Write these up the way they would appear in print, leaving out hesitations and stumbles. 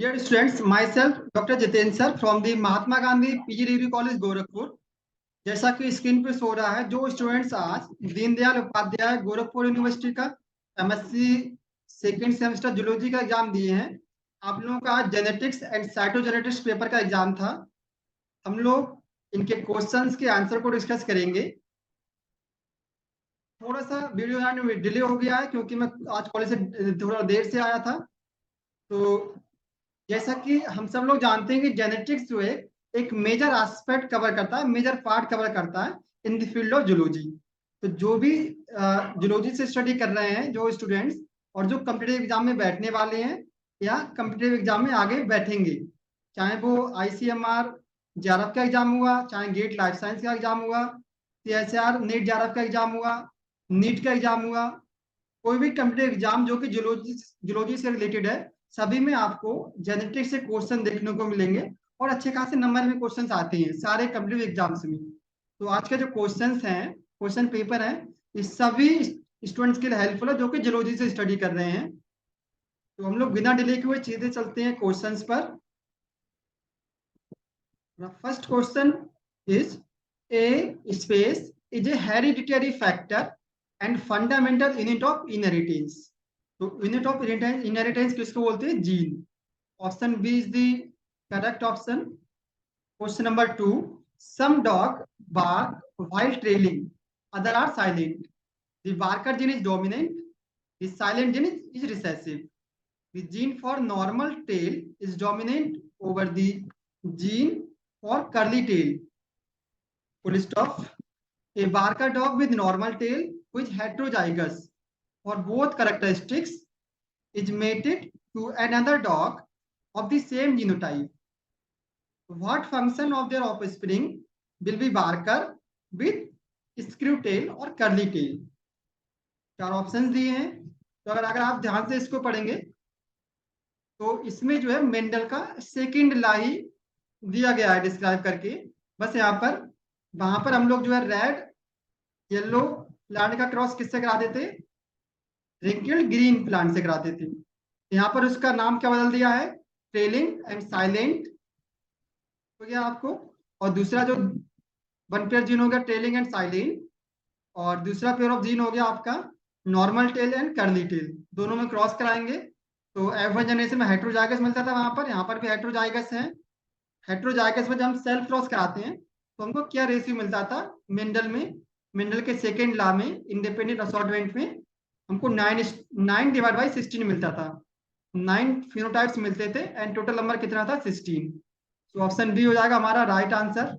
Dear students, myself Dr. Jitendra sir from the Mahatma Gandhi PG Degree College Gorakhpur. जैसा कि screen पे show रहा है, जो स्टूडेंट्स आज दीनदयाल उपाध्याय गोरखपुर यूनिवर्सिटी का एमएससी सेकेंड सेमेस्टर जूलॉजी का एग्जाम दिए हैं, आप लोगों का आज जेनेटिक्स एंड साइटोजेनेटिक्स पेपर का एग्जाम था। हम लोग इनके क्वेश्चंस के आंसर को डिस्कस करेंगे। थोड़ा सा वीडियो में डिले हो गया है क्योंकि मैं आज कॉलेज से थोड़ा देर से आया था। तो जैसा कि हम सब लोग जानते हैं कि जेनेटिक्स जो है एक मेजर एस्पेक्ट कवर करता है, मेजर पार्ट कवर करता है in the field of zoology. तो जो भी जूलॉजी से स्टडी कर रहे हैं जो स्टूडेंट्स, और जो कम्पिटिटिव एग्जाम में बैठने वाले हैं या कम्पिटिटिव एग्जाम में आगे बैठेंगे, चाहे वो ICMR जेआरएफ का एग्जाम हुआ, चाहे गेट लाइफ साइंस का एग्जाम हुआ, CSR नेट जेआरएफ का एग्जाम हुआ, नीट का एग्जाम हुआ, कोई भी कम्पिटिटिव एग्जाम जो कि जूलॉजी से रिलेटेड है, सभी में आपको जेनेटिक्स से क्वेश्चन देखने को मिलेंगे और अच्छे खासे नंबर में क्वेश्चंस आते हैं सारे कम्पिटिटिव एग्जाम्स में। तो आज का जो क्वेश्चंस हैं, क्वेश्चन पेपर है, इस सभी स्टूडेंट्स के लिए हेल्पफुल है जो कि जूलॉजी से स्टडी कर रहे हैं। तो हम लोग बिना डिले के हुए सीधे चलते हैं क्वेश्चंस पर। First question is, a space is a hereditary factor and fundamental unit of inheritance. तो यूनिट ऑफ इनहेरिटेंस किसको बोलते हैं? Gene. Option B is the correct option. Question number 2, some dog bark while trailing, other are silent. The barker gene is dominant, the silent gene is recessive. The gene for normal tail is dominant over the gene for curly tail. Full stop. A barker dog with normal tail who is heterozygous for both characteristics is mated to another dog of the same genotype. What function of their offspring will be barker with screw tail or curly tail? चार options दिए हैं। तो अगर आप ध्यान से इसको पढ़ेंगे तो इसमें जो है मेंडल का सेकंड लॉ ही दिया गया है डिस्क्राइब करके। बस यहाँ पर वहां पर हम लोग जो है रेड येलो प्लांट का क्रॉस किससे कराते थे? रिंकल्ड ग्रीन प्लांट से कराते थे। यहाँ पर उसका नाम क्या बदल दिया है? ट्रेलिंग एंड साइलेंट हो गया आपको। और दूसरा जो वन पेयर जीन हो गया ट्रेलिंग एंड साइलेंट, और दूसरा पेयर ऑफ जीन हो गया आपका normal tail and curly tail. दोनों में क्रॉस कराएंगे तो F1 जनरेशन में हेट्रोजाइगस मिलता था, वहां पर यहाँ पर भी हेट्रोजाइगस है। हेट्रोजाइगस में जब हम सेल्फ क्रॉस कराते हैं तो हमको क्या रेशियो मिलता था मेंडल में? मेंडल के सेकेंड लॉ में इंडिपेंडेंट असॉर्टमेंट में हमको 9/16 मिलता था। 9 फिनोटाइप्स मिलते थे एंड टोटल नंबर कितना था? 16। तो ऑप्शन बी हो जाएगा हमारा right answer.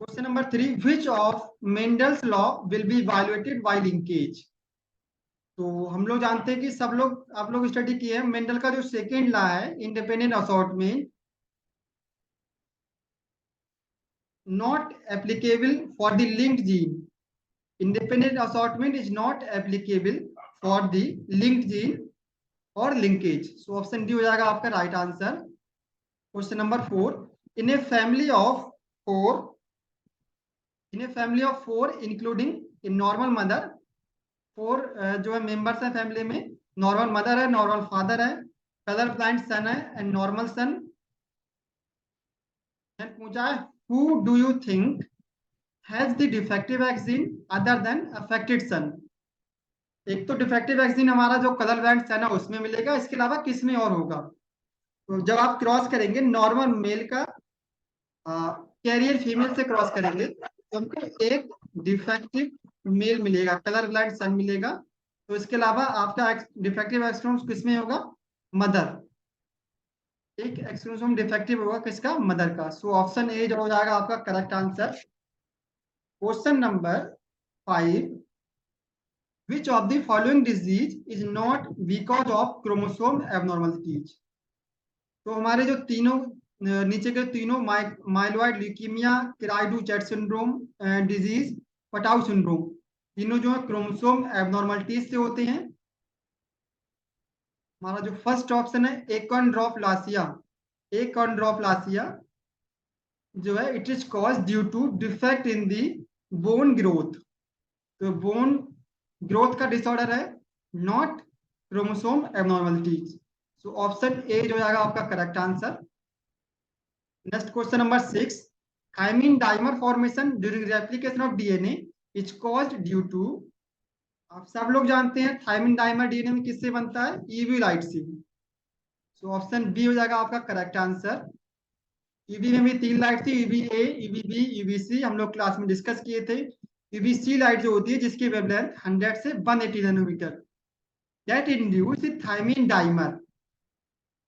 Question number 3, which of Mendel's law will be evaluated bye linkage? तो हम लोग जानते हैं कि सब लोग आप लोग स्टडी किए हैं, मेंडल का जो सेकेंड लॉ है independent assortment not applicable for the linked gene. Independent assortment is not applicable for the linked gene or linkage. So option D हो जाएगा आपका right answer. Question number 4, in a family of 4 including a normal mother, 4 जो है members है family में, normal mother है, normal father है, colour blind सन है एंड नॉर्मल सन। पूछा है who do you think has the defective X gene other than affected son? एक तो डिफेक्टिव X जीन हमारा जो कलर बैंड सन है उसमें मिलेगा, इसके अलावा किस में और होगा? तो जब आप क्रॉस करेंगे नॉर्मल मेल का कैरियर फीमेल से क्रॉस करेंगे तो हमको एक डिफेक्टिव मेल मिलेगा, कलर ब्लाइंड सन मिलेगा। तो इसके अलावा आपका डिफेक्टिव X क्रोमोसोम किसमें होगा? मदर। एक X क्रोमोसोम डिफेक्टिव होगा किसका? मदर का। सो ऑप्शन ए जो हो जाएगा आपका correct answer. Question number 5, which of the following disease is not because of chromosome abnormalities? तो हमारे जो तीनों नीचे के तीनों myeloid leukaemia, cri du chat syndrome, disease Patau syndrome, तीनों जो है क्रोमोसोम एबनॉर्मलिटीज से होते हैं। हमारा जो फर्स्ट ऑप्शन है एकॉन्ड्रोप्लासिया, एकॉन्ड्रोप्लासिया जो है it is cause due to defect in the bone growth. तो बोन ग्रोथ का डिसऑर्डर है not chromosome abnormalities. So option A जो जाएगा आपका correct answer. Next question number 6, thymine dimer formation during replication of DNA is caused due to. आप सब लोग जानते हैं थायमिन डाइमर डीएनए में किससे बनता है? ईवी लाइट से। सो ऑप्शन बी हो जाएगा आपका करेक्ट आंसर। ईवी में भी 3 लाइट थी, ईवी ए, ईवी बी, ईवी सी, हम लोग क्लास में डिस्कस किए थे। ईवी सी लाइट जो होती है जिसकी वेवलेंथ 100 से 180 nanometer, that induce thymine dimer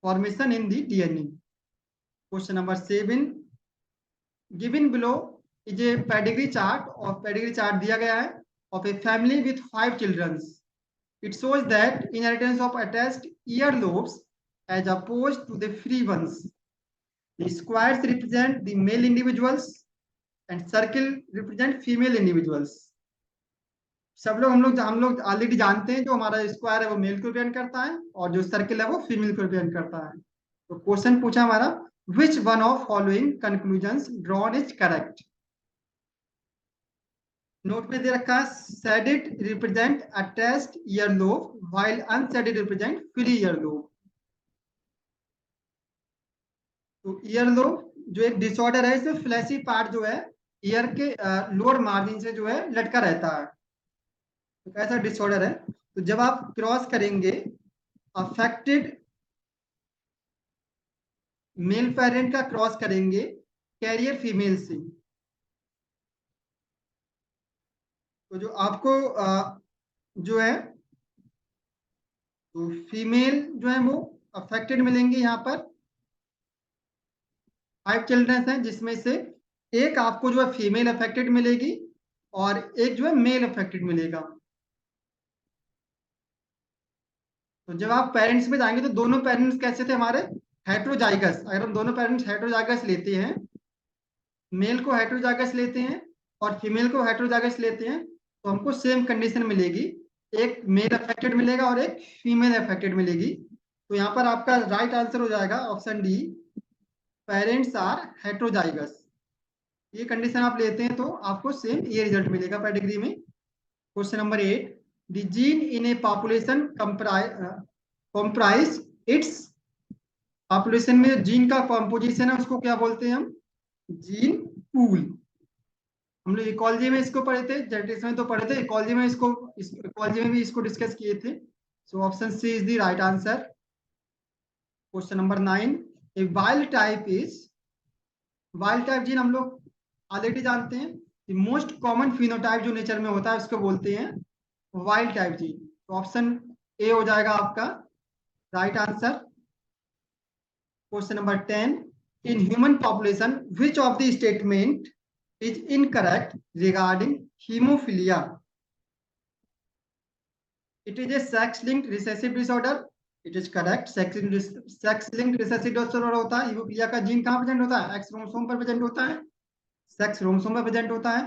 formation in the DNA. Question number 7, given below is a pedigree chart, और पेडिग्री चार्ट दिया गया है of a family with 5 childrens. It shows that inheritance of attached earlobes as opposed to the free ones. The squares represent the male individuals and circle represent female individuals. सब लोग हम लोग already जानते हैं, जो हमारा स्क्वायर है वो मेल को रिप्रेजेंट करता है और जो सर्किल है वो फीमेल को रिप्रेजेंट करता है। तो क्वेश्चन पूछा हमारा, which one of following conclusions drawn is correct. Note में दे रखा है, shaded represent attached earlobe while unseeded represent free earlobe. तो ईयरलोब जो एक डिसऑर्डर है, इसमें फ्लैशी पार्ट जो है ईयर के लोअर मार्जिन से जो है लटका रहता है, तो ऐसा डिसऑर्डर है। तो जब आप क्रॉस करेंगे अफेक्टेड मेल पेरेंट का क्रॉस करेंगे कैरियर फीमेल से, तो जो आपको जो है तो फीमेल जो है वो अफेक्टेड मिलेंगे। यहाँ पर 5 चिल्ड्रंस हैं, जिसमें से एक आपको जो है फीमेल अफेक्टेड मिलेगी और एक जो है मेल अफेक्टेड मिलेगा। तो जब आप पेरेंट्स में जाएंगे तो दोनों पेरेंट्स कैसे थे हमारे? हेट्रोजाइगस। अगर हम दोनों पेरेंट्स हेट्रोजाइगस लेते हैं, मेल को हेट्रोजाइगस लेते हैं और फीमेल को हेट्रोजाइगस लेते हैं, तो हमको सेम कंडीशन मिलेगी, एक मेल अफेक्टेड मिलेगा और एक फीमेल अफेक्टेड मिलेगी। तो यहाँ पर आपका राइट आंसर हो जाएगा option D, parents are heterozygous. ये कंडीशन आप लेते हैं तो आपको सेम ये रिजल्ट मिलेगा पेडिग्री में। Question number 8, the gene in a population comprise it's. Population में जीन का कॉम्पोजिशन है उसको क्या बोलते हैं हम? Gene pool. हम लोग इकोलॉजी में इसको पढ़े थे, जेनेटिक्स में तो पढ़े थे, इकोलॉजी में इकोलॉजी में भी इसको डिस्कस किए थे। So option C is the right answer. Question number 9, a wild type is. Wild type gene हम लोग ऑलरेडी जानते हैं, मोस्ट कॉमन फिनोटाइप जो नेचर में होता है उसको बोलते हैं वाइल्ड टाइप जीन। तो ऑप्शन ए हो जाएगा आपका right answer. Question number 10, in human population which of the statement is incorrect regarding hemophilia? It is a sex-linked recessive disorder. It is correct. Sex-linked recessive disorder होता है, haemophilia का gene कहाँ present होता है? X chromosome पर present होता है, sex chromosome पर प्रेजेंट होता है।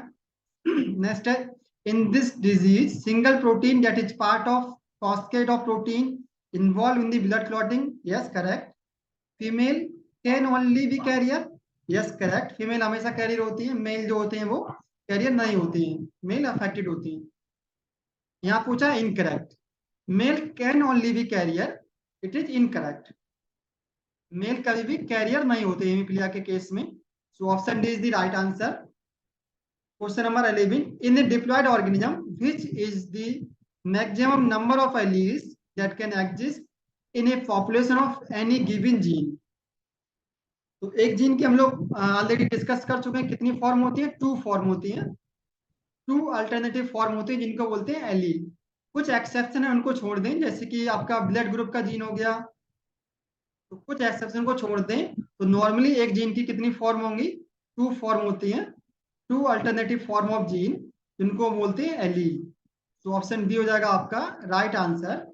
नेक्स्ट है, in this disease single protein that is part of cascade of protein involved in the blood clotting. Yes, correct. Female can only be carrier. Yes, correct. Female हमेशा career होती है, mail जो होते हैं वो कैरियर नहीं होती हैं, मेल अफेक्टेड होती हैं। यहाँ पूछा incorrect, male can only be carrier, it is incorrect. Male कभी भी कैरियर नहीं होते हीमोफिलिया के केस में। So option D is the right answer. Question number 11, in the diploid organism which is the maximum number of alleles that can exist in a population of any given gene. तो एक gene की हम लोग already discuss कर चुके हैं, कितनी form होती है? 2 फॉर्म होती है, 2 अल्टरनेटिव फॉर्म होती है जिनको बोलते हैं एलील। कुछ एक्सेप्शन है उनको छोड़ दें, जैसे कि आपका ब्लड ग्रुप का जीन हो गया, तो कुछ एक्सेप्शन को छोड़ दें तो नॉर्मली एक जीन की कितनी फॉर्म होंगी? 2 फॉर्म होती हैं, 2 अल्टरनेटिव फॉर्म ऑफ जीन, जिनको बोलते हैं एलील। तो ऑप्शन बी हो जाएगा आपका right answer.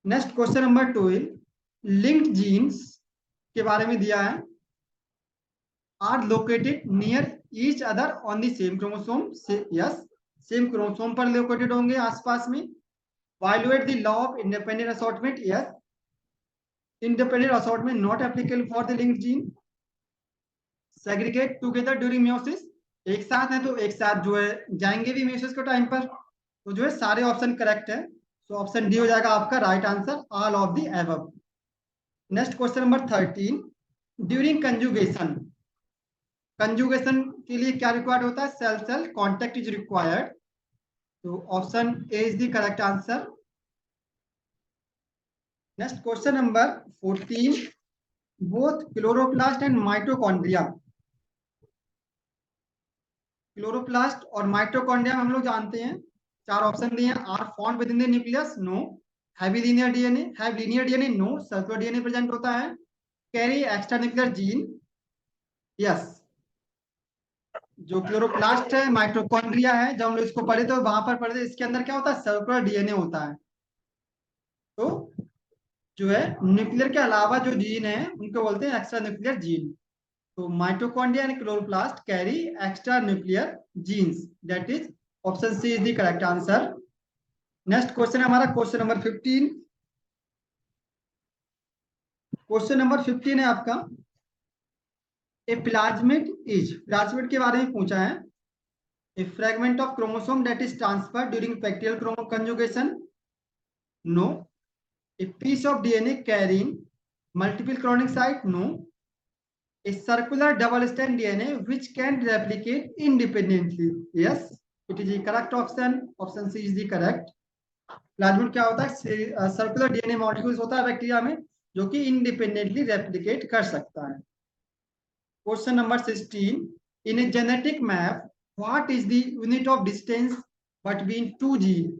Next question number 12, linked genes के बारे में दिया है, are located near each other on the same chromosome. Yes, same chromosome पर लोकेटेड होंगे आसपास में। Violate the law of independent assortment. Yes, independent assortment not applicable for the linked gene. Segregate together during meiosis, एक साथ है तो एक साथ जो है जाएंगे भी meiosis के टाइम पर, तो जो है सारे ऑप्शन करेक्ट है। सो ऑप्शन डी हो जाएगा आपका right answer, all of the above. Next question number 13, during conjugation, conjugation के लिए क्या रिक्वायर्ड होता है? Cell cell contact is required. तो option A is the correct answer. Next question number 14, both chloroplast and mitochondria, chloroplast और mitochondria हम लोग जानते हैं, चार ऑप्शन दिए हैं। Are found within the nucleus, no. Heavy linear DNA, have linear DNA, no. Circular DNA present होता है। Carry extra nuclear gene, yes. जो क्लोरोप्लास्ट है, माइटोकॉन्ड्रिया है, जब हम लोग इसको पढ़े तो वहां पर पढ़े थे, इसके अंदर क्या होता है? सर्कुलर डीएनए होता है। तो जो है न्यूक्लियर के अलावा जो जीन है उनको बोलते हैं एक्स्ट्रा न्यूक्लियर जीन। तो mitochondria and chloroplast carry extra nuclear genes, that is option C is the correct answer. Next question हमारा क्वेश्चन नंबर 15। क्वेश्चन नंबर 15 है आपका, ए प्लाज्मिड इज, प्लाज्मिड के बारे में पूछा है। A fragment of chromosome that is transfer during bacterial chromo conjugation, no. A piece of DNA carrying multiple cloning site, no. A circular double strand DNA which can replicate independently, yes, it is the correct option, option C is the correct। Plasmid क्या होता है? Circular DNA molecules होता है bacteria में जो कि independently replicate कर सकता है। Question number 16, in a genetic map what is the unit of distance between two gene.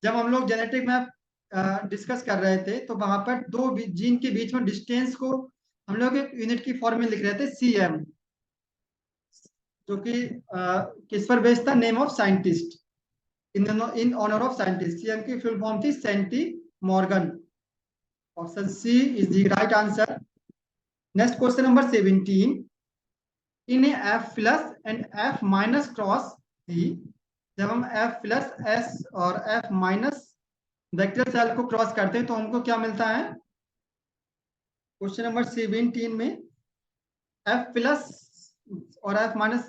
जब हम लोग जेनेटिक मैप डिस्कस कर रहे थे तो वहां पर दो जीन के बीच में डिस्टेंस को हम लोग एक यूनिट की फॉर्म में लिख रहे थे, सीएम, जो कि किस पर बेस्ड था? Name of scientist, in honour of scientist. CM की फुल फॉर्म थी centimorgan. Option C is the right answer. Next question number 17, in F plus and F minus cross C, जब हम F plus S और F minus vector cell को cross करते हैं तो हमको क्या मिलता है? क्वेश्चन नंबर 17 में एफ प्लस और एफ माइनस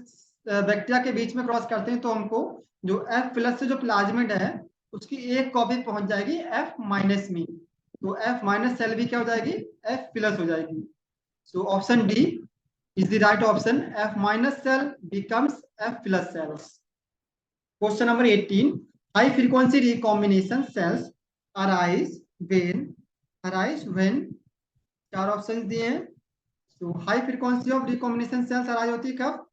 बैक्टीरिया के बीच में क्रॉस करते हैं तो हमको जो एफ प्लस से जो प्लाज्मिड है उसकी एक कॉपी पहुंच जाएगी एफ माइनस में, तो एफ माइनस सेल भी क्या हो जाएगी? एफ प्लस हो जाएगी। So option D is the right option, F minus cell becomes F plus cells. Question number 18, high frequency recombination cells arise when, चार ऑप्शन दिए हैं। तो high frequency of recombination cells arise होती है कब?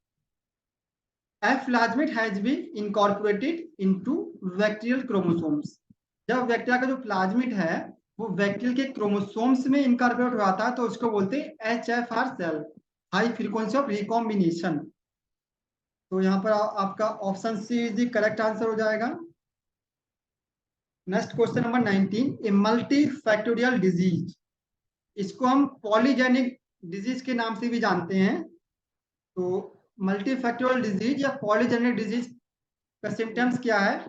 F plasmid has been incorporated into bacterial chromosomes, जब bacteria का जो प्लाज्मिड है वो बैक्टीरियल के क्रोमोसोम्स में इनकॉर्पोरेट हो जाता है तो उसको बोलते हैं HFR cell, high frequency of recombination. तो यहाँ पर आपका option C is the correct answer हो जाएगा। Next question number 19, a multifactorial disease, इसको हम पॉलीजेनिक डिजीज के नाम से भी जानते हैं। तो मल्टीफैक्टोरियल डिजीज या पॉलीजेनिक डिजीज का सिम्टम्स क्या है?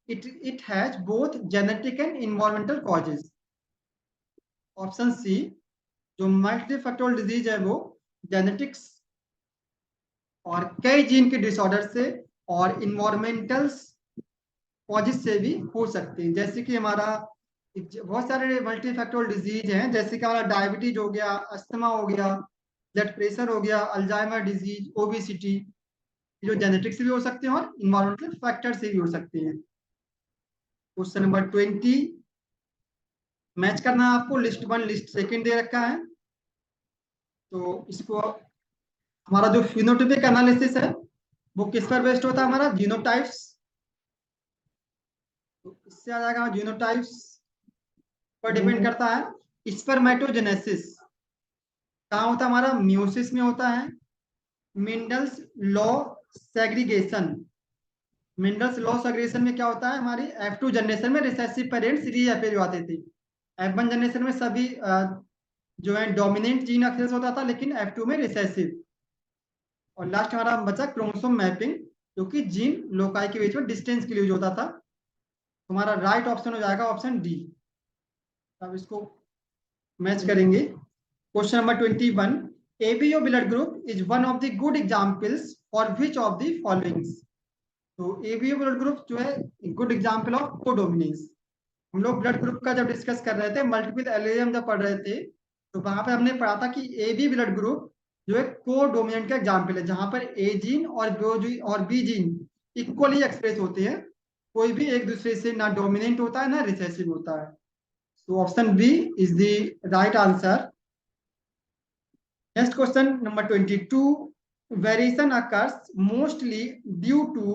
It has both genetic and environmental causes. Option C, जो मल्टीफैक्टोरियल डिजीज है वो जेनेटिक्स और कई जीन के डिसऑर्डर से और इन्वायरमेंटल कॉजेज से भी हो सकते हैं, जैसे कि हमारा बहुत सारे मल्टीफैक्टोरियल डिजीज हैं, जैसे कि हमारा डायबिटीज हो गया, अस्थमा हो गया, ब्लड प्रेशर हो गया, अल्जाइमर डिजीज, ओबेसिटी, जो जेनेटिक्स से भी हो सकते हैं और इन्वायरमेंटल फैक्टर से भी हो सकते हैं। क्वेश्चन नंबर 20, मैच करना है आपको, लिस्ट 1 लिस्ट 2 दे रखा है। तो इसको हमारा जो फिनोटाइपिक एनालिसिस है वो किस पर बेस्ड होता है? हमारा जीनोटाइप्स। तो इससे आ जाएगा जीनोटाइप्स पर डिपेंड करता है। स्पर्मेटोजेनेसिस कहाँ होता है? हमारा मियोसिस में होता है। Mendel's law segregation, Mendel's law segregation में क्या होता है? हमारी F2 जनरेशन में रिसेसिव पेरेंट्स रीअपेयर आते थे। F1 जनरेशन में सभी जो है डोमिनेंट जीन एक्सेस होता था, लेकिन F2 में रिसेसिव। और लास्ट हमारा बचा क्रोमोसोम मैपिंग, जो कि जीन लोकाई के बीच में डिस्टेंस के लिए यूज होता था। हमारा राइट ऑप्शन हो जाएगा ऑप्शन डी। अब इसको मैच करेंगे। Question number 21, ABO blood group is one of the good examples for which of the followings। तो ABO blood group जो है गुड एग्जाम्पल ऑफ कोडोमिनेंस, हम लोग ब्लड ग्रुप का जब डिस्कस कर रहे थे, मल्टीपल एलिज्म जब पढ़ रहे थे, तो वहां पे हमने पढ़ा था कि ए बी ब्लड ग्रुप जो है को डोमिनेंट का एग्जाम्पल है, जहां पर ए जीन और बी जीन इक्वली एक्सप्रेस होते हैं, कोई भी एक दूसरे से ना डोमिनेंट होता है ना रिसेसिव होता है। So option B is the right answer. Next question number 22, variation occurs mostly due to.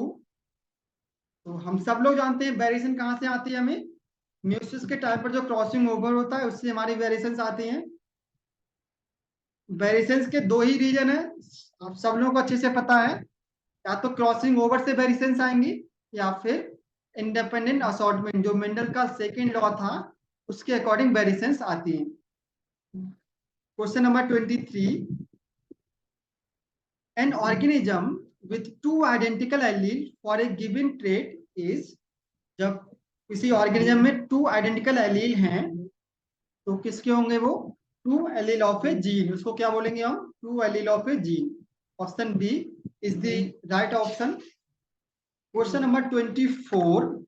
तो हम सब लोग जानते हैं वेरिएशन कहाँ से आती है, हमें म्यूसिस के टाइम पर जो क्रॉसिंग ओवर होता है उससे हमारी वेरिएशंस आती हैं। वेरिएशंस के दो ही रीजन है, आप सब लोगों को अच्छे से पता है, या तो क्रॉसिंग ओवर से वेरिएशंस आएंगी या फिर इंडिपेंडेंट असॉर्टमेंट, जो मेंडल का सेकेंड लॉ था उसके अकॉर्डिंग वेरिएशंस आती हैं। Question number 23, an organism with two identical allele for a given trait is। जब किसी ऑर्गेनिज्म में टू आइडेंटिकल एलील हैं तो किसके होंगे वो, two allele of a gene, उसको क्या बोलेंगे हम, two allele of a gene. Option B is the right option. Question number 24,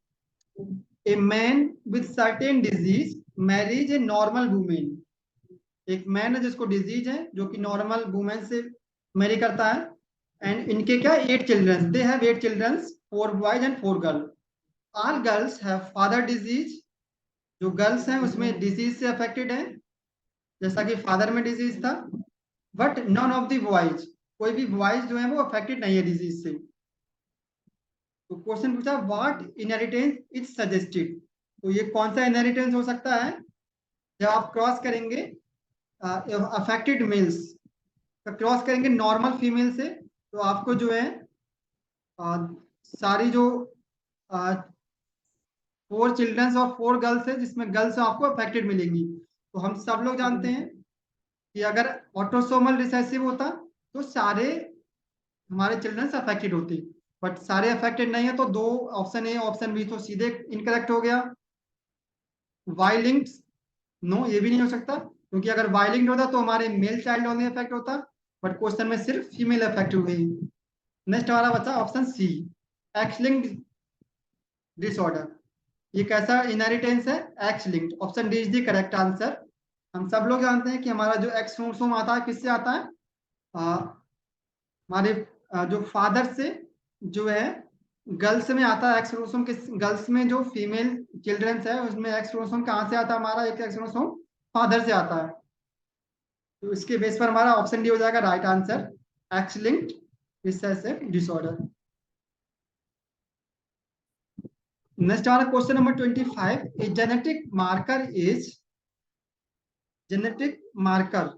a man with certain disease marriage a normal women. एक मैन है जिसको डिजीज है, जो कि नॉर्मल वुमेन से मैरी करता है, एंड इनके क्या 8 childrens, they have 8 childrens, 4 boys and 4 girl. All girls have father disease, जो गर्ल्स हैं उसमें डिजीज से अफेक्टेड है, जैसा कि फादर में डिजीज था, but none of the boys, कोई भी बॉयज जो है वो अफेक्टेड नहीं है डिजीज से। तो क्वेश्चन पूछा व्हाट इनहेरिटेंस इज सजेस्टेड, तो ये कौन सा इनहेरिटेंस हो सकता है, जब आप क्रॉस करेंगे अफेक्टेड मेल्स का क्रॉस करेंगे नॉर्मल फीमेल से, तो आपको जो है सारी जो 4 चिल्ड्रंस और 4 गर्ल्स है, जिसमें गर्ल्स आपको अफेक्टेड मिलेंगी। तो हम सब लोग जानते हैं कि अगर ऑटोसोमल रिसेसिव होता तो सारे हमारे चिल्ड्रंस अफेक्टेड होते, बट सारे अफेक्टेड नहीं है, तो दो ऑप्शन ए ऑप्शन बी तो सीधे इनकरेक्ट हो गया। वाई लिंक्ड, नो ये भी नहीं हो सकता, क्योंकि अगर वाई लिंक्ड होता तो हमारे मेल चाइल्ड ओनली अफेक्ट होता, बट क्वेश्चन में सिर्फ फीमेल अफेक्ट हुई। नेक्स्ट हमारा बचा option C, X linked disorder. ये कैसा इनहेरिटेंस है, X linked. Option D is the correct answer. हम सब लोग जानते हैं कि हमारा जो एक्स क्रोमोसोम आता है किससे आता है, हमारे जो फादर से जो है गर्ल्स में आता है एक्स क्रोमोसोम, किस गर्ल्स में जो फीमेल चिल्ड्रंस है उसमें एक्स क्रोमोसोम कहाँ से आता है, हमारा एक एक्स क्रोमोसोम फादर से आता है। तो इसके बेस पर हमारा ऑप्शन डी हो जाएगा right answer, X linked recessive disorder. Next हमारा question number 25, a genetic marker is, genetic marker,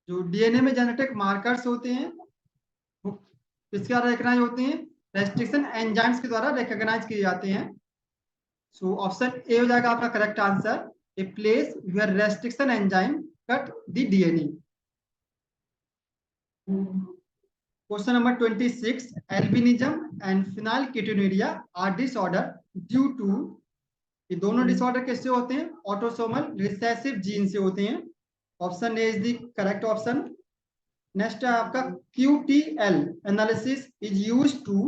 जो डीएनए में जेनेटिक मार्कर्स होते हैं वो किसके द्वारा रिकॉग्नाइज होते हैं, रेस्ट्रिक्शन एंजाइम्स के द्वारा रिकॉग्नाइज किए जाते हैं। सो ऑप्शन ए हो जाएगा आपका correct answer, a place where restriction enzyme cut the DNA. Question number 26, albinism and phenylketonuria are disorder due to. ये दोनों डिसऑर्डर किससे होते हैं, ऑटोसोमल रिसेसिव जीन से होते हैं। Option A is the correct option. Next है आपका QTL analysis is used to.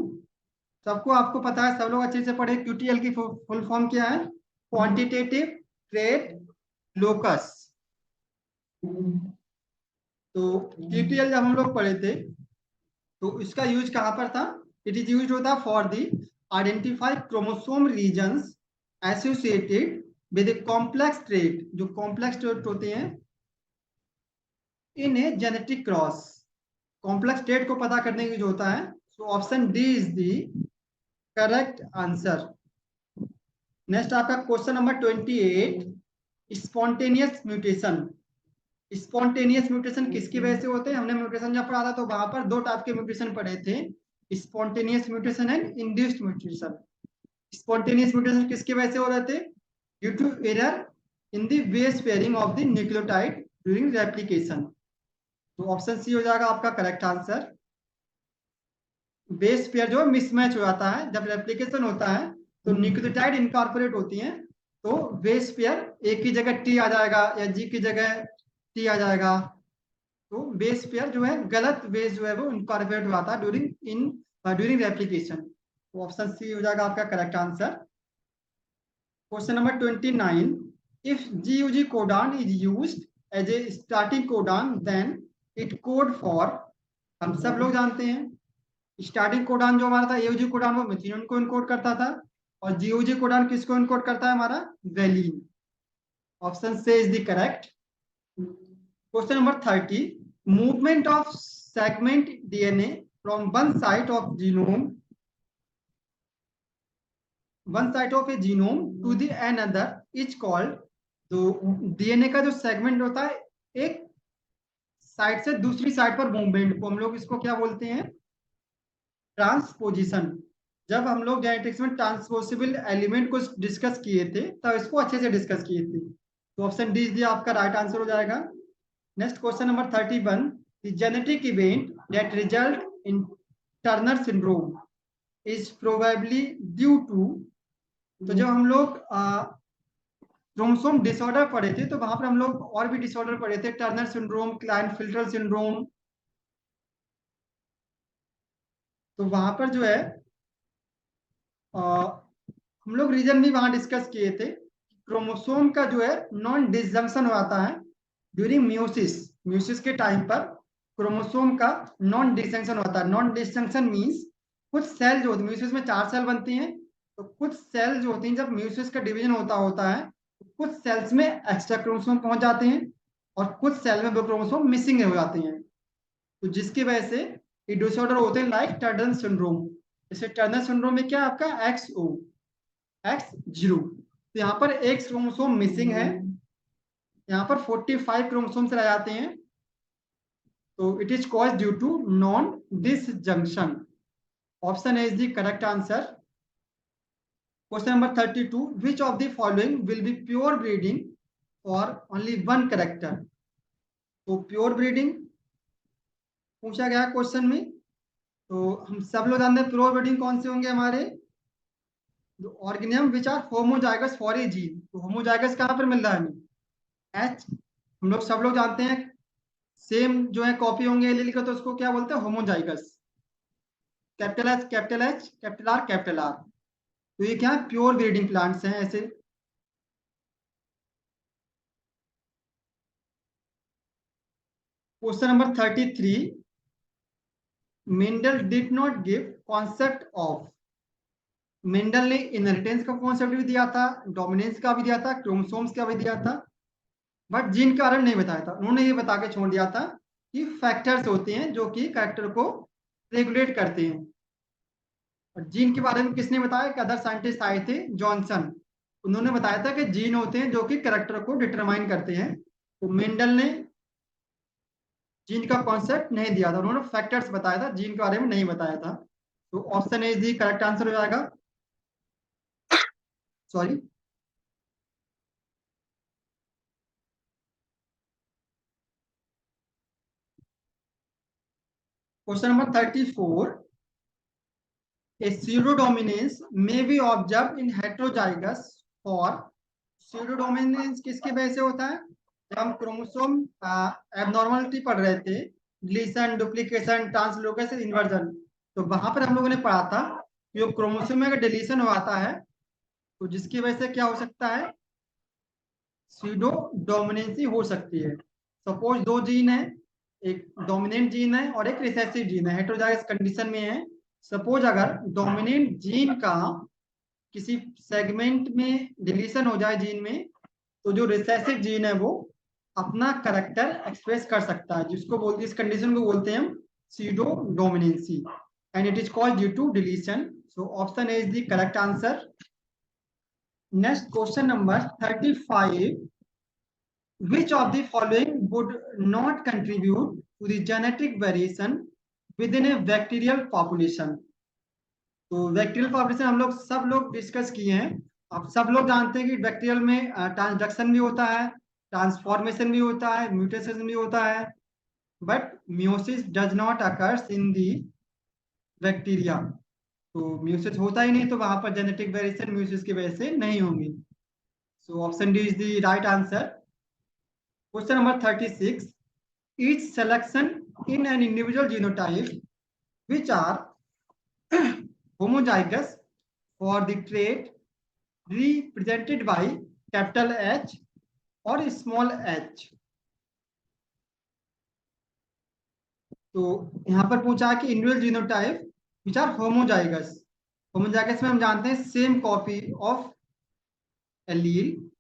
सबको आपको पता है, सब लोग अच्छे से पढ़े, QTL की फुल फॉर्म क्या है, क्वांटिटेटिव ट्रेट लोकस। तो QTL जब हम लोग पढ़े थे तो इसका यूज कहां पर था, इट इज यूज होता for the identify chromosome regions associated with a complex trait, जो कॉम्प्लेक्स ट्रेट होते हैं in a genetic cross, complex trait को पता करने के लिए जो होता है। So option D is the correct answer. Next आपका question number 28, spontaneous mutation. Spontaneous mutation किसकी वजह से होते हैं, हमने म्यूटेशन जब पढ़ा था तो वहां पर दो टाइप के म्यूटेशन पढ़े थे, spontaneous mutation and induced mutation. Spontaneous mutation किसकी वजह से हो रहे थे, due to error in the base pairing of the nucleotide during replication. तो ऑप्शन सी हो जाएगा आपका करेक्ट आंसर। बेस पेयर जो मिसमैच हो जाता है जब रेप्लिकेशन होता है, तो न्यूक्लियोटाइड इनकॉर्पोरेट होती हैं, तो बेस पेयर एक की जगह टी आ जाएगा या जी की जगह टी आ जाएगा, तो बेस पेयर जो है गलत बेस जो है वो इनकॉर्पोरेट हो जाता है ड्यूरिंग रेप्लिकेशन। तो ऑप्शन सी हो जाएगा आपका correct answer. Question number 29. If GUG codon is used as a starting codon, then it code for, हम सब लोग जानते हैं स्टार्टिंग कोडान जो हमारा था एयूजी कोडान वो मेथिओनिन को इनकोड करता था और जीओजी कोडान किसको इनकोड करता है हमारा valine. Option C is the correct. Question number 30. Movement of segment DNA from one side of genome one side of a genome to the another is called. तो DNA का जो segment होता है एक साइड से दूसरी साइड पर movement को हम लोग इसको क्या बोलते हैं ट्रांसपोजिशन. जब हम लोग जेनेटिक्स में ट्रांसपोसिबल एलिमेंट को डिस्कस किए थे तब इसको अच्छे से डिस्कस किए थे. तो ऑप्शन डी दिया आपका राइट आंसर हो जाएगा. Next question number 31. The genetic event that result in Turner syndrome is probably due to. तो जब हम लोग क्रोमोसोम डिसऑर्डर पढ़े थे तो वहां पर हम लोग और भी डिसऑर्डर पढ़े थे टर्नर सिंड्रोम क्लाइनफिल्टर सिंड्रोम. तो वहां पर जो है हम लोग रीजन भी वहां डिस्कस किए थे. क्रोमोसोम का जो है नॉन डिसजंक्शन हो जाता है ड्यूरिंग म्यूसिस. म्यूसिस के टाइम पर क्रोमोसोम का नॉन डिसजंक्शन होता है. नॉन डिसजंक्शन मींस कुछ सेल जो होते हैं म्यूसिस में 4 सेल बनती हैं तो कुछ सेल जो होती हैं जब म्यूसिस का डिवीजन होता है तो कुछ सेल्स में एक्स्ट्रा क्रोमोसोम पहुंच जाते हैं और कुछ सेल में वो क्रोमोसोम मिसिंग हो जाते हैं. तो जिसकी वजह से ये डिसऑर्डर होते हैं लाइक टर्नर सिंड्रोम. जैसे टर्नर सिंड्रोम में क्या आपका X0. तो यहाँ पर एक क्रोमोसोम मिसिंग है. यहाँ पर 45 क्रोमोसोम्स रह जाते हैं. तो it is cause due to non disjunction. Option A is the correct answer. Question number 32. Which of the following will be pure breeding for only one character. तो प्योर ब्रीडिंग पूछा गया क्वेश्चन में. तो हम सब लोग जानते हैं प्योर ब्रीडिंग कौन से होंगे हमारे organism which are homozygous for a gene. तो होमोजाइगस कहाँ पर मिल रहा है हमें एच. हम लोग सब लोग जानते हैं सेम जो है कॉपी होंगे एलील का तो उसको क्या बोलते हैं homozygous. Capital H capital H capital R capital R. तो ये क्या है प्योर ब्रीडिंग प्लांट्स हैं ऐसे. Question number 33. Mendel did not give concept of. Mendel ने इनहेरिटेंस का कॉन्सेप्ट भी दिया था डोमिनेंस का भी दिया था क्रोमोसोम्स का भी दिया था बट जीन का कारण नहीं बताया था. उन्होंने ये बता के छोड़ दिया था कि फैक्टर्स होते हैं जो कि कैरेक्टर को रेगुलेट करते हैं. और जीन के बारे में किसने बताया कि अदर साइंटिस्ट आए थे जॉनसन. उन्होंने बताया था कि जीन होते हैं जो कि कैरेक्टर को डिटरमाइन करते हैं. तो मेंडल ने जीन का कॉन्सेप्ट नहीं दिया था. उन्होंने फैक्टर्स बताया था जीन के बारे में नहीं बताया था. तो option A is the correct answer हो जाएगा. Sorry. Question number 34. A pseudodominance may be observed in heterozygous for. pseudodominance किसकी वजह से होता है जब हम क्रोमोसोम एबनॉर्मलिटी पढ़ रहे थे डिलीशन डुप्लीकेशन ट्रांसलोकेशन इन्वर्जन. तो वहां पर हम लोगों ने पढ़ा था कि जो क्रोमोसोम में अगर डिलीशन हो आता है तो जिसकी वजह से क्या हो सकता है स्यूडो डोमिनेंसी हो सकती है. सपोज दो जीन है एक डोमिनेंट जीन है और एक रिसेसिव जीन है हेटेरोजाइगस कंडीशन में है. सपोज अगर डोमिनेंट जीन का किसी सेगमेंट में डिलीशन हो जाए जीन में तो जो रिसेसिव जीन है वो अपना कैरेक्टर एक्सप्रेस कर सकता है जिसको बोलते इस कंडीशन को बोलते हैं हम pseudo dominance and it is called due to deletion. So option A is the correct answer. Next question number 35. Which of the following would not contribute to the genetic variation within a bacterial population. तो bacterial population हम लोग सब लोग discuss किए हैं. आप सब लोग जानते हैं कि बैक्टीरियल में ट्रांसडक्शन भी होता है ट्रांसफॉर्मेशन भी होता है म्यूटेशन भी होता है but meiosis does not occurs in the bacteria. तो म्यूसिस होता ही नहीं तो वहां पर जेनेटिक वेरिएशन म्यूसिस की वजह से नहीं होंगी. सो option D is the right answer. Question number 36. Each selection in an individual genotype which are homozygous for the trait represented by capital H और स्मॉल h। तो यहाँ पर पूछा कि individual genotype which are homozygous. Homozygous में हम जानते हैं same copy of allele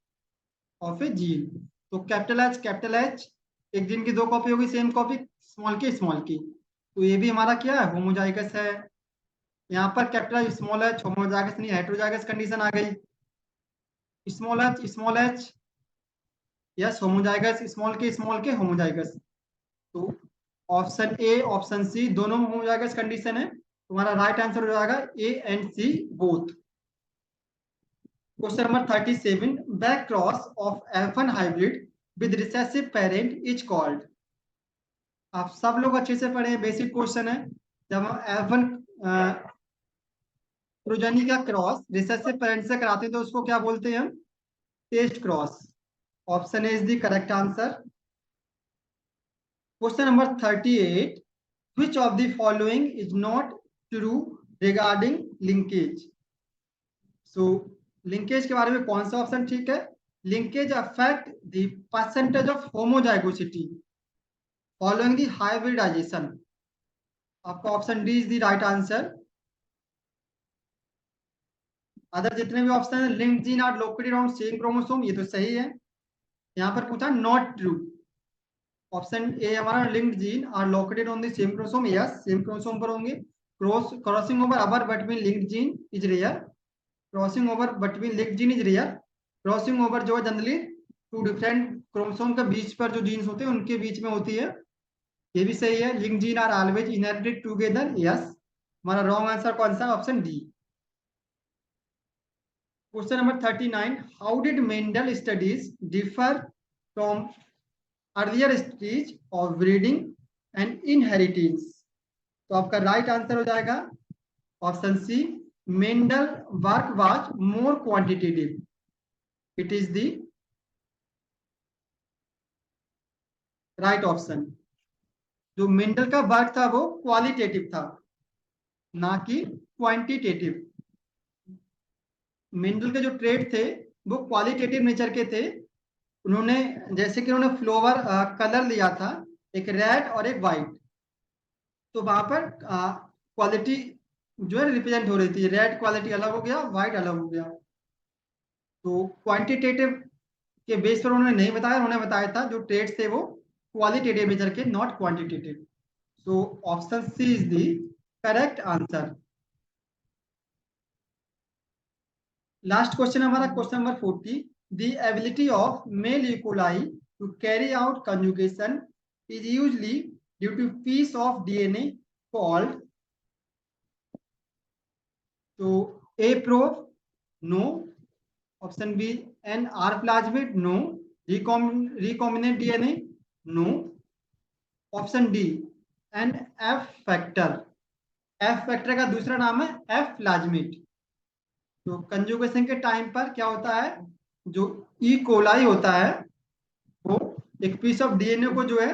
of a gene. तो कैपिटल एच एक जीन की दो कॉपी होगी, सेम कॉपी स्मॉल की, तो ये भी हमारा क्या है, होमोजाइगस है। यहाँ पर कैपिटल स्मॉल एच होमोजाइगस नहीं, हेटेरोजाइगस कंडीशन आ गई। Small H yes homozygous, small के होमोजाइगस। तो ऑप्शन ए ऑप्शन सी दोनों होमोजाइगस कंडीशन है, तुम्हारा राइट आंसर हो जाएगा A and C both. Question number 37, back cross of F1 hybrid with recessive parent is called. आप सब लोग अच्छे से पढ़े, बेसिक क्वेश्चन है। जब हम F1 प्रोजनी का क्रॉस रिसेसिव पेरेंट से कराते हैं तो उसको क्या बोलते हैं हम, test cross. Option A is the correct answer. Question number 38, which of the following is not true regarding linkage? So linkage के बारे में कौन सा ऑप्शन ठीक है? Linkage affect the percentage of homozygosity following the hybridization. आपका option D is the right answer. Other जितने भी ऑप्शन है, linked gene are located on same chromosome, ये तो सही है। यहाँ पर पूछा नॉट ट्रू, ऑप्शन ए हमारा linked gene are located on the same chromosome, yes same chromosome पर होंगे। क्रॉसिंग ओवर अबर between linked gene is rare, crossing over between linked gene is rare. Crossing over जो है generally to different chromosome के बीच पर जो jeans होते हैं उनके बीच में होती है, ये भी सही है। Linked gene are always inherited together, yes. हमारा रॉन्ग आंसर कौन सा, option D. Question number 39, how did Mendel studies differ from earlier stage of breeding and inheritance? तो आपका राइट आंसर हो जाएगा option C, Mendel work was more quantitative, it is the right option. जो Mendel का work था वो qualitative था, ना कि क्वांटिटेटिव। मेंडल के जो ट्रेड थे वो क्वालिटेटिव नेचर के थे। उन्होंने जैसे कि उन्होंने फ्लोवर कलर लिया था, एक रेड और एक वाइट, तो वहां पर क्वालिटी जो है रिप्रेजेंट हो रही थी, रेड क्वालिटी अलग हो गया, व्हाइट अलग हो गया। तो क्वांटिटेटिव के बेस पर उन्होंने नहीं बताया, उन्होंने बताया था जो ट्रेड्स थे वो क्वालिटेटिव नेचर के, not quantitative. So option C is the correct answer. Last question हमारा question number 40, the ability of male E coli to carry out conjugation is usually due to piece of DNA called. तो a probe no, option B an R plasmid no, recombinant DNA no, option D an F factor. F factor का दूसरा नाम है F plasmid. तो conjugation के time पर क्या होता है, जो ई कोलाई होता है वो एक पीस ऑफ डीएनए को जो है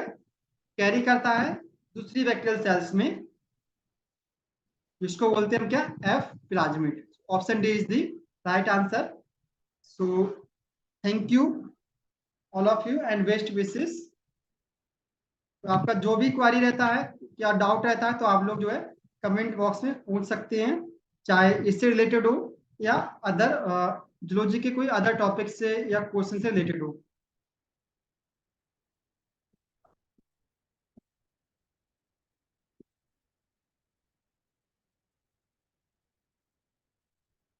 कैरी करता है दूसरी बैक्टीरियल सेल्स में, जिसको बोलते हैं हम क्या, F plasmid. Option D is the right answer. So thank you all of you and best wishes. तो आपका जो भी क्वारी रहता है या डाउट रहता है तो आप लोग जो है कमेंट बॉक्स में पूछ सकते हैं, चाहे इससे रिलेटेड हो या अदर जूलॉजी के कोई अदर टॉपिक से या क्वेश्चन से रिलेटेड हो।